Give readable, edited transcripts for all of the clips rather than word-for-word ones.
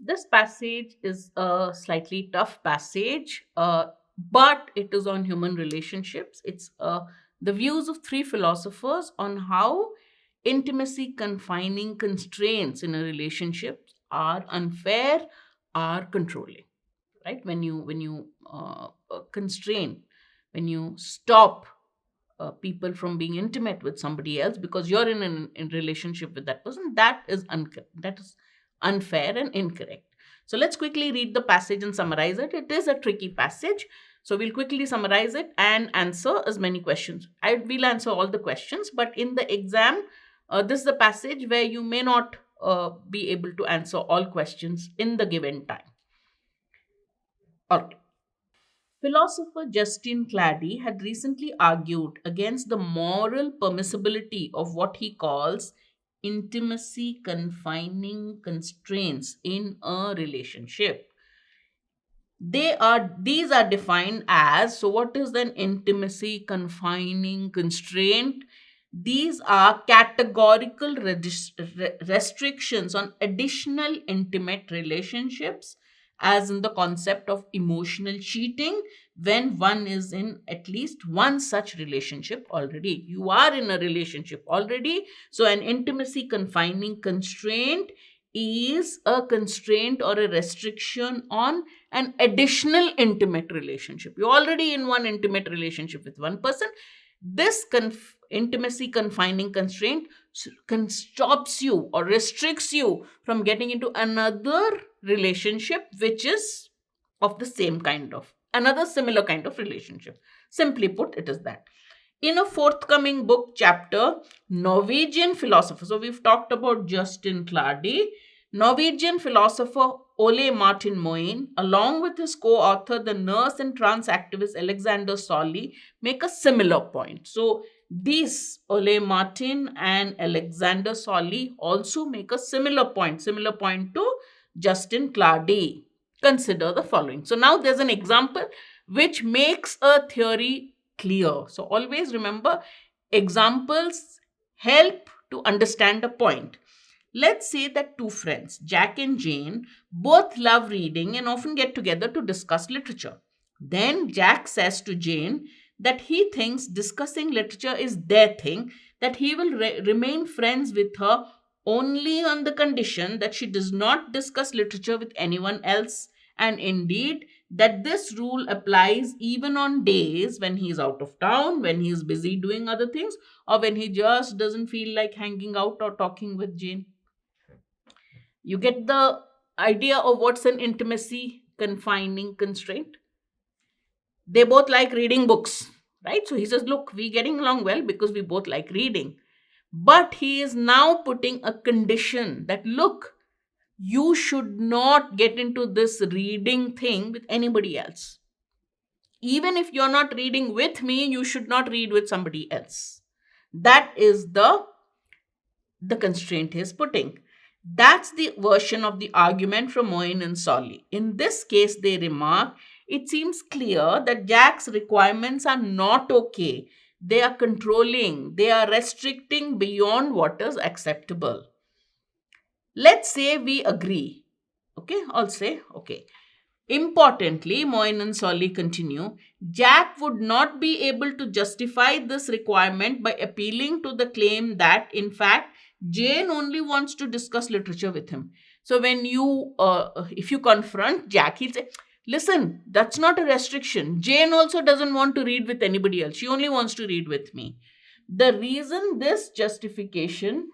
This passage is a slightly tough passage, but it is on human relationships. It's the views of three philosophers on how intimacy confining constraints in a relationship are unfair, are controlling. Right? When you constrain, when you stop people from being intimate with somebody else because you're in relationship with that person, that is unfair and incorrect. So let's quickly read the passage and summarize it. It is a tricky passage, so we'll quickly summarize it and answer as many questions. I will answer all the questions, but in the exam, this is the passage where you may not be able to answer all questions in the given time. All right. Philosopher Justin Clady had recently argued against the moral permissibility of what he calls intimacy confining constraints in a relationship. These are defined as, so what is an intimacy confining constraint? These are categorical restrictions on additional intimate relationships, as in the concept of emotional cheating, when one is in at least one such relationship already. You are in a relationship already, so an intimacy confining constraint is a constraint or a restriction on an additional intimate relationship. You're already in one intimate relationship with one person. This intimacy confining constraint stops you or restricts you from getting into another relationship which is of the same kind of, another similar kind of relationship. Simply put, it is that. In a forthcoming book chapter, Norwegian philosopher, so we've talked about Justin Clardy, Norwegian philosopher Ole Martin Moen, along with his co-author, the nurse and trans activist Alexander Solly, make a similar point. So these Ole Martin and Alexander Solly also make a similar point to Justin Clardy. Consider the following. So now there's an example which makes a theory clear. So always remember, examples help to understand a point. Let's say that two friends, Jack and Jane, both love reading and often get together to discuss literature. Then Jack says to Jane that he thinks discussing literature is their thing, that he will remain friends with her only on the condition that she does not discuss literature with anyone else, and indeed that this rule applies even on days when he is out of town, when he is busy doing other things, or when he just doesn't feel like hanging out or talking with Jane. You get the idea of what's an intimacy confining constraint? They both like reading books, right? So he says, look, we're getting along well because we both like reading. But he is now putting a condition that, look, you should not get into this reading thing with anybody else. Even if you're not reading with me, you should not read with somebody else. That is the constraint he is putting. That's the version of the argument from Moen and Solly. In this case, they remark, it seems clear that Jack's requirements are not okay. They are controlling, they are restricting beyond what is acceptable. Let's say we agree. Okay, I'll say, okay. Importantly, Moen and Solly continue, Jack would not be able to justify this requirement by appealing to the claim that, in fact, Jane only wants to discuss literature with him. So when if you confront Jack, he'll say, listen, that's not a restriction. Jane also doesn't want to read with anybody else. She only wants to read with me. The reason this justification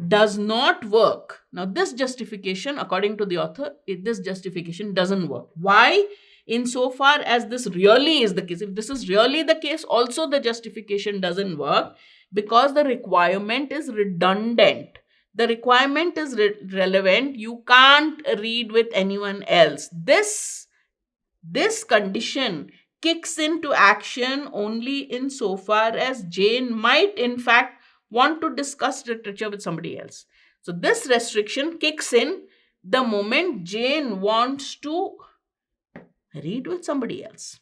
does not work. Now, this justification, according to the author, this justification doesn't work. Why? Insofar as this really is the case, if this is really the case, also the justification doesn't work because the requirement is redundant. The requirement is relevant. You can't read with anyone else. This condition kicks into action only insofar as Jane might, in fact, want to discuss literature with somebody else. So this restriction kicks in the moment Jane wants to read with somebody else,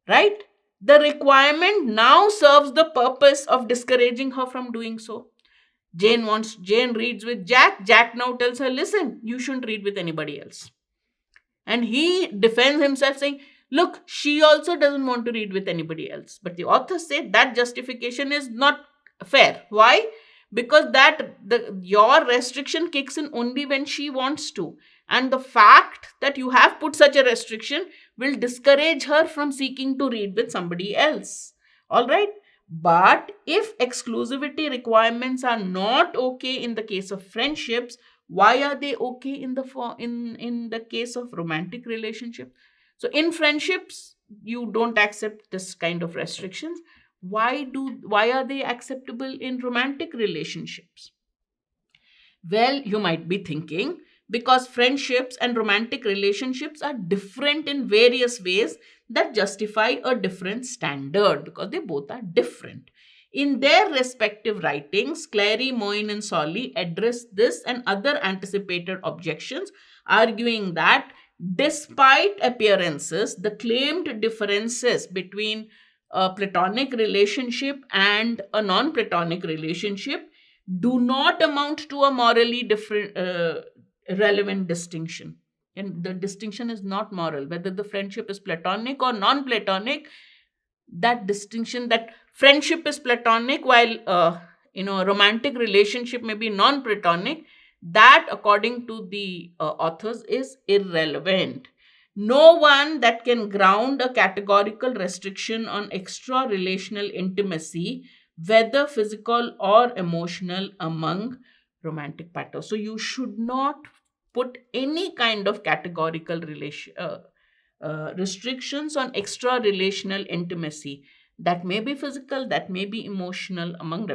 right? The requirement now serves the purpose of discouraging her from doing so. Jane reads with Jack. Jack now tells her, listen, you shouldn't read with anybody else. And he defends himself saying, look, she also doesn't want to read with anybody else. But the authors say that justification is not fair. Why? Because your restriction kicks in only when she wants to. And the fact that you have put such a restriction will discourage her from seeking to read with somebody else. All right. But if exclusivity requirements are not okay in the case of friendships, why are they okay in the case of romantic relationship? So in friendships you don't accept this kind of restrictions. Why are they acceptable in romantic relationships? Well, you might be thinking, because friendships and romantic relationships are different in various ways that justify a different standard, because they both are different. In their respective writings, Clary, Moyne, and Solly address this and other anticipated objections, arguing that despite appearances, the claimed differences between a platonic relationship and a non platonic relationship do not amount to a morally different relevant distinction. And the distinction is not moral, whether the friendship is platonic or non-platonic. That distinction, that friendship is platonic while a romantic relationship may be non-platonic, that according to the authors is irrelevant. No one that can ground a categorical restriction on extra relational intimacy, whether physical or emotional, among romantic partners. So you should not put any kind of categorical restrictions on extra relational intimacy, that may be physical, that may be emotional, among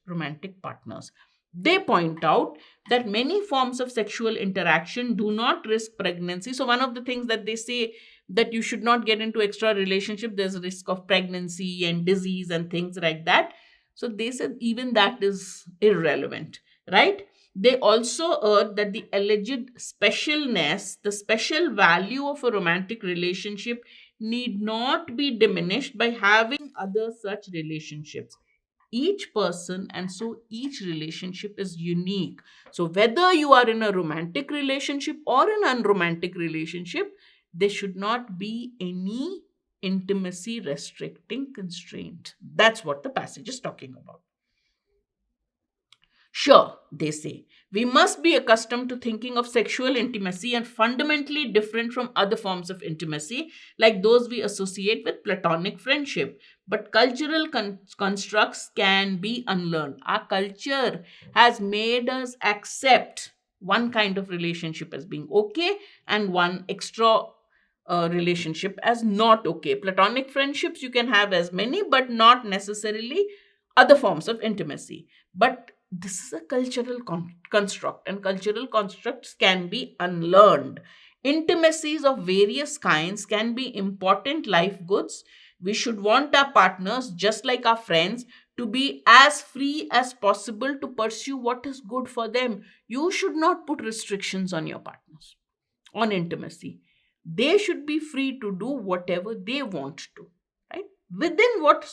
romantic partners. They point out that many forms of sexual interaction do not risk pregnancy. So one of the things that they say, that you should not get into extra relationship, there's a risk of pregnancy and disease and things like that. So they said even that is irrelevant, right? They also urge that the alleged specialness, the special value of a romantic relationship need not be diminished by having other such relationships. Each person and so each relationship is unique. So whether you are in a romantic relationship or an unromantic relationship, there should not be any intimacy restricting constraint. That's what the passage is talking about. Sure, they say, we must be accustomed to thinking of sexual intimacy and fundamentally different from other forms of intimacy, like those we associate with platonic friendship. But cultural constructs can be unlearned. Our culture has made us accept one kind of relationship as being okay and one extra relationship as not okay. Platonic friendships you can have as many, but not necessarily other forms of intimacy. But this is a cultural construct, and cultural constructs can be unlearned. Intimacies of various kinds can be important life goods. We should want our partners, just like our friends, to be as free as possible to pursue what is good for them. You should not put restrictions on your partners on intimacy. They should be free to do whatever they want to, right? Within what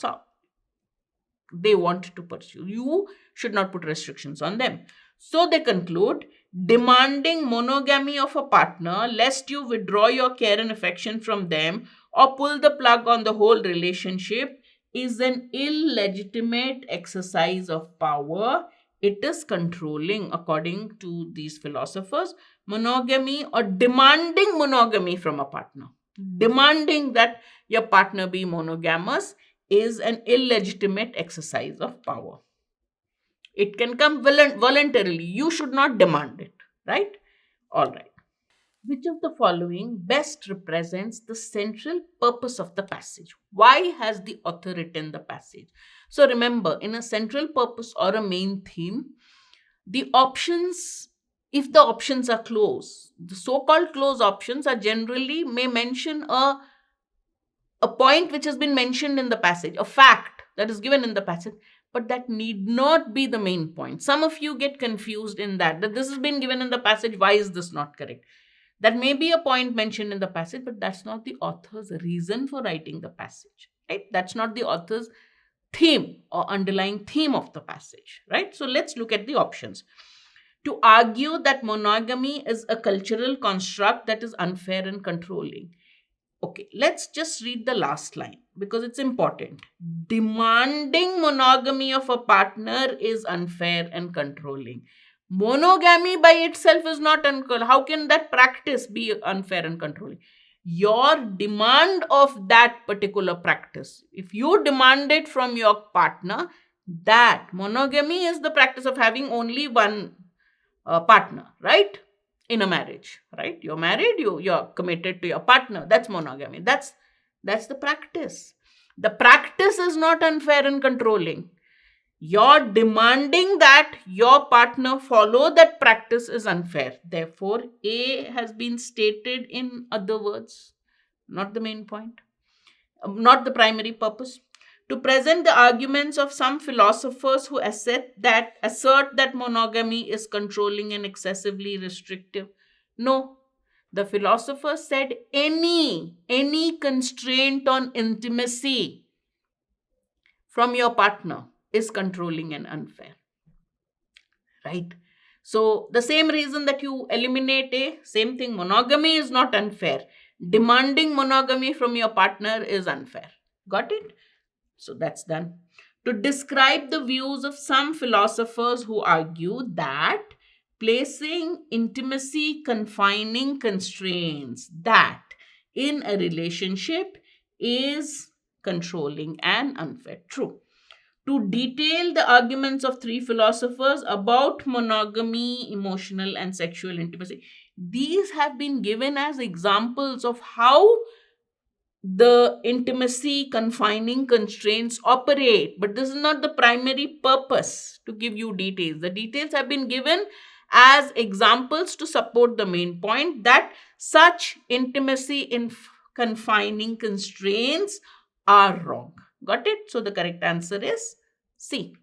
they want to pursue. You should not put restrictions on them. So they conclude, demanding monogamy of a partner lest you withdraw your care and affection from them or pull the plug on the whole relationship is an illegitimate exercise of power. It is controlling, according to these philosophers. Monogamy, or demanding monogamy from a partner, demanding that your partner be monogamous, is an illegitimate exercise of power. It can come voluntarily. You should not demand it, right? All right. Which of the following best represents the central purpose of the passage? Why has the author written the passage? So remember, in a central purpose or a main theme, the options, if the options are close, the so-called close options are generally may mention a point which has been mentioned in the passage, a fact that is given in the passage, but that need not be the main point. Some of you get confused in that this has been given in the passage, why is this not correct? That may be a point mentioned in the passage, but that's not the author's reason for writing the passage, right? That's not the author's theme or underlying theme of the passage, right? So let's look at the options. To argue that monogamy is a cultural construct that is unfair and controlling. Okay, let's just read the last line because it's important. Demanding monogamy of a partner is unfair and controlling. Monogamy by itself is not unfair. How can that practice be unfair and controlling? Your demand of that particular practice, if you demand it from your partner, that monogamy is the practice of having only one partner, right? In a marriage, right? You're married, you're committed to your partner. That's monogamy. That's the practice. The practice is not unfair and controlling. You're demanding that your partner follow that practice is unfair. Therefore, A has been stated in other words, not the main point, not the primary purpose. To present the arguments of some philosophers who assert that monogamy is controlling and excessively restrictive. No, the philosopher said any constraint on intimacy from your partner is controlling and unfair, right? So the same reason that you eliminate A, same thing, monogamy is not unfair. Demanding monogamy from your partner is unfair. Got it? So that's done. To describe the views of some philosophers who argue that placing intimacy confining constraints that in a relationship is controlling and unfair. True. To detail the arguments of three philosophers about monogamy, emotional, and sexual intimacy. These have been given as examples of how the intimacy confining constraints operate, but this is not the primary purpose to give you details. The details have been given as examples to support the main point that such intimacy in confining constraints are wrong. Got it? So the correct answer is C.